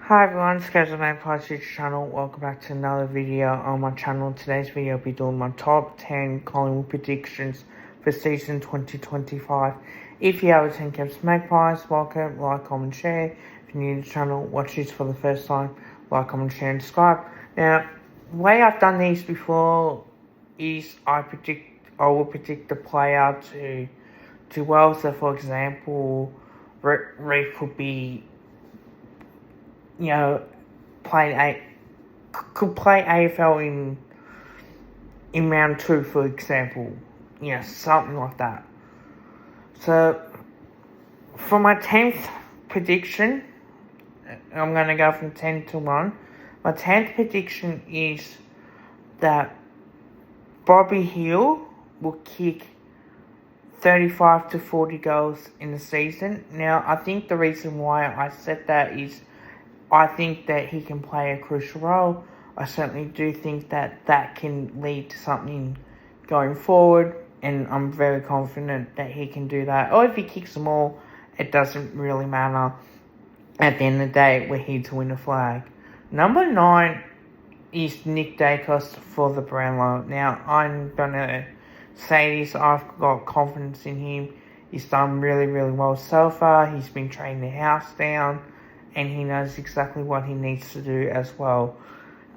Hi everyone, it's Kevin Magpie's channel. Welcome back to another video on my channel. Today's video I'll be doing my top 10 Collingwood predictions for season 2025. If you have a 10 Kev's Magpies, welcome, like, comment, share. If you're new to the channel, watch this for the first time, like, comment, share, and subscribe. Now, the way I've done these before is I will predict the player to do well. So for example, Reef could be, could play AFL in round 2, for example. Something like that. So, for my 10th prediction, I'm going to go from 10 to 1. My 10th prediction is that Bobby Hill will kick 35 to 40 goals in the season. Now, I think the reason why I said that is I think that he can play a crucial role. I certainly do think that that can lead to something going forward, and I'm very confident that he can do that. Or if he kicks them all, it doesn't really matter. At the end of the day, we're here to win a flag. Number 9 is Nick Dacos for the Brownlow. Now, I'm going to say this, I've got confidence in him. He's done really, really well so far. He's been training the house down, and he knows exactly what he needs to do as well.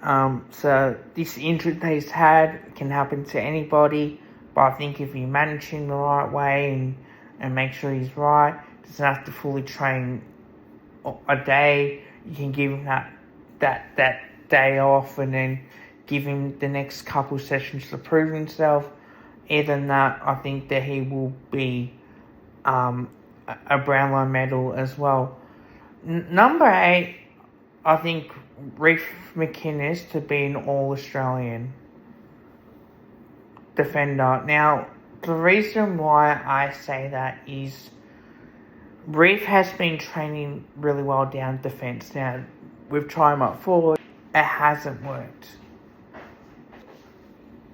So this injury that he's had can happen to anybody, but I think if you manage him the right way and make sure he's right, doesn't have to fully train a day. You can give him that day off and then give him the next couple sessions to prove himself. Other than that, I think that he will be a Brownlow medal as well. Number 8, I think Reef McInnes to be an All-Australian defender. Now, the reason why I say that is Reef has been training really well down defence. Now, we've tried him up forward. It hasn't worked.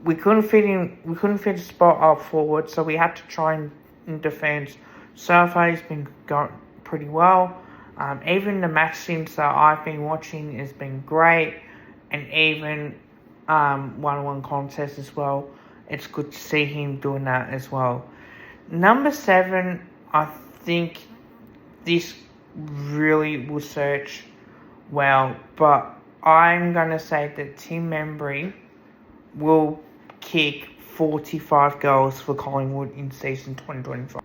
We couldn't fit a spot up forward, so we had to try in defence. So far, he's been going pretty well. Even the match sims that I've been watching has been great, and even one-on-one contests as well. It's good to see him doing that as well. Number 7, I think this really will search well, but I'm going to say that Tim Membry will kick 45 goals for Collingwood in season 2025.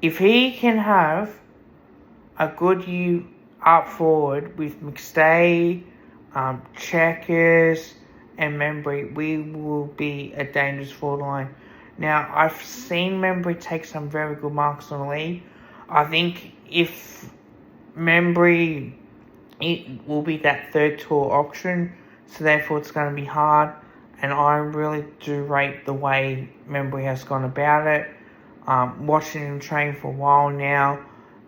If he can have a good year up forward with McStay, Checkers, and Membry, we will be a dangerous forward line. Now, I've seen Membry take some very good marks on the league. I think if Membry, it will be that third tour option, so therefore it's going to be hard. And I really do rate the way Membry has gone about it. Watching him train for a while now,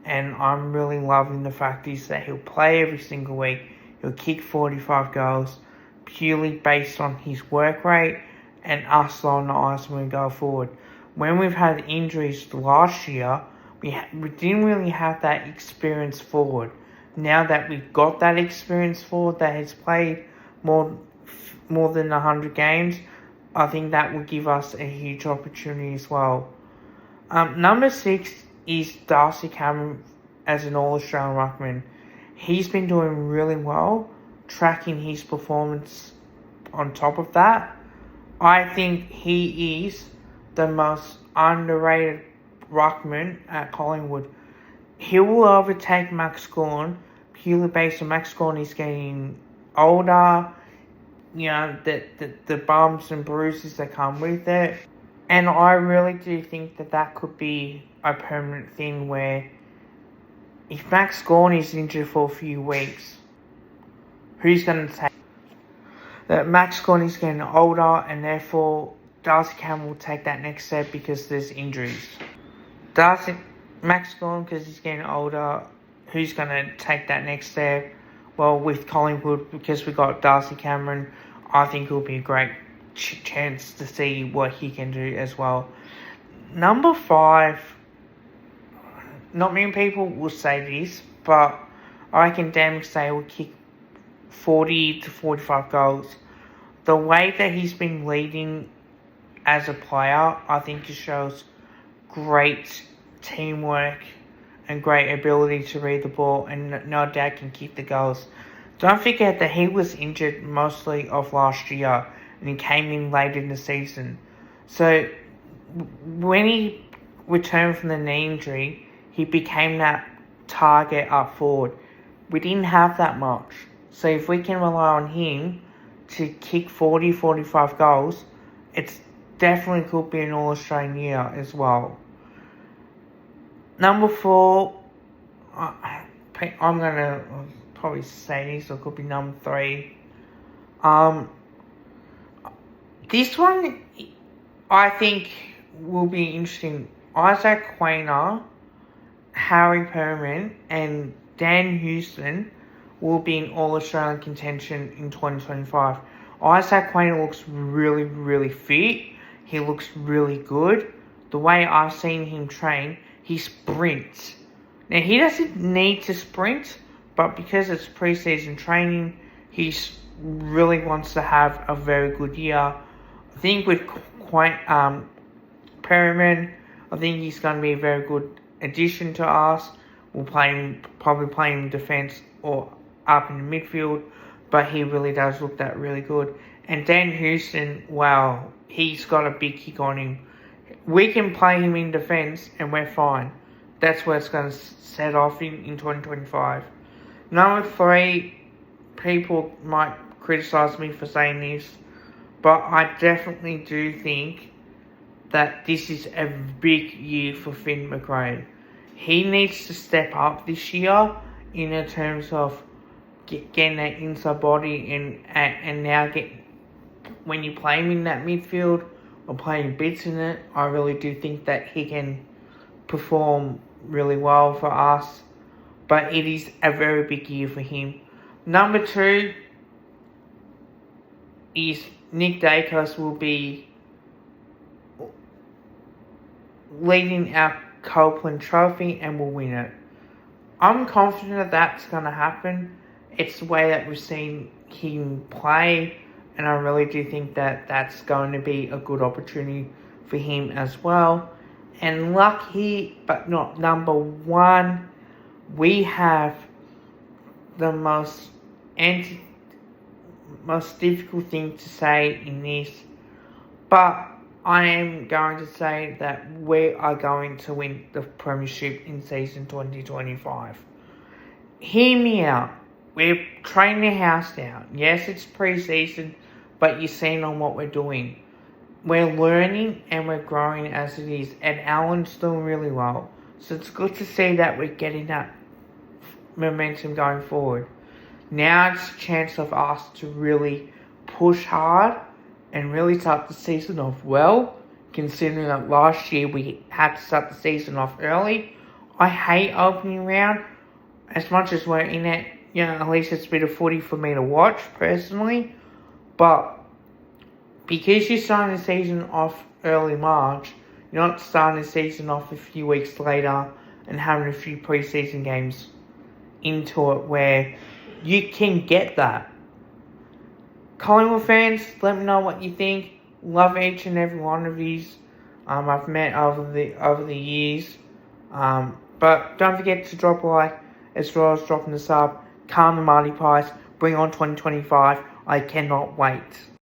and I'm really loving the fact is that he'll play every single week. He'll kick 45 goals purely based on his work rate and us on the ice when we go forward. When we've had injuries last year, we didn't really have that experience forward. Now that we've got that experience forward that has played more than 100 games, I think that will give us a huge opportunity as well. Number 6 is Darcy Cameron as an All-Australian ruckman. He's been doing really well, tracking his performance on top of that. I think he is the most underrated ruckman at Collingwood. He will overtake Max Gawn purely based on Max Gawn is getting older, the bumps and bruises that come with it. And I really do think that could be a permanent thing where if Max Gawn is injured for a few weeks, who's going to take that? Max Gawn is getting older, and therefore Darcy Cameron will take that next step because there's injuries. Max Gawn, because he's getting older, who's going to take that next step? Well, with Collingwood, because we got Darcy Cameron, I think it'll be a great chance to see what he can do as well. Number 5, not many people will say this, but I reckon Dan McStay will kick 40 to 45 goals. The way that he's been leading as a player, I think it shows great teamwork and great ability to read the ball, and no doubt can kick the goals. Don't forget that he was injured mostly of last year, and he came in late in the season. So when he returned from the knee injury, he became that target up forward. We didn't have that much. So if we can rely on him to kick 40, 45 goals, it's definitely could be an All-Australian year as well. Number 4, I'm going to probably say this, or it could be number 3. This one, I think, will be interesting. Isaac Quainer, Harry Perman, and Dan Houston will be in All-Australian contention in 2025. Isaac Quainer looks really, really fit. He looks really good. The way I've seen him train, he sprints. Now, he doesn't need to sprint, but because it's pre-season training, he really wants to have a very good year. I think with Perriman, I think he's going to be a very good addition to us. We'll probably play him in defence or up in the midfield, but he really does look that really good. And Dan Houston, wow, he's got a big kick on him. We can play him in defence and we're fine. That's where it's going to set off in 2025. Number 3, people might criticise me for saying this, but I definitely do think that this is a big year for Finn McRae. He needs to step up this year in terms of getting that inside body and now when you play him in that midfield or playing bits in it, I really do think that he can perform really well for us. But it is a very big year for him. Number 2 is Nick Dacos will be leading our Copeland Trophy and will win it. I'm confident that that's going to happen. It's the way that we've seen him play, and I really do think that that's going to be a good opportunity for him as well. And lucky, but not number 1, we have the most difficult thing to say in this, but I am going to say that we are going to win the premiership in season 2025. Hear me out. We're training the house down. Yes, it's pre-season, but you're seeing on what we're doing. We're learning and we're growing as it is, and Alan's doing really well. So it's good to see that we're getting that momentum going forward. Now it's a chance of us to really push hard and really start the season off well, considering that last year we had to start the season off early. I hate opening round. As much as we're in it, at least it's a bit of footy for me to watch personally. But because you're starting the season off early March, you're not starting the season off a few weeks later and having a few pre-season games into it where you can get that. Collingwood fans, let me know what you think. Love each and every one of these. I've met over the years. But don't forget to drop a like as well as dropping the sub. Calm the Marty Pies. Bring on 2025. I cannot wait.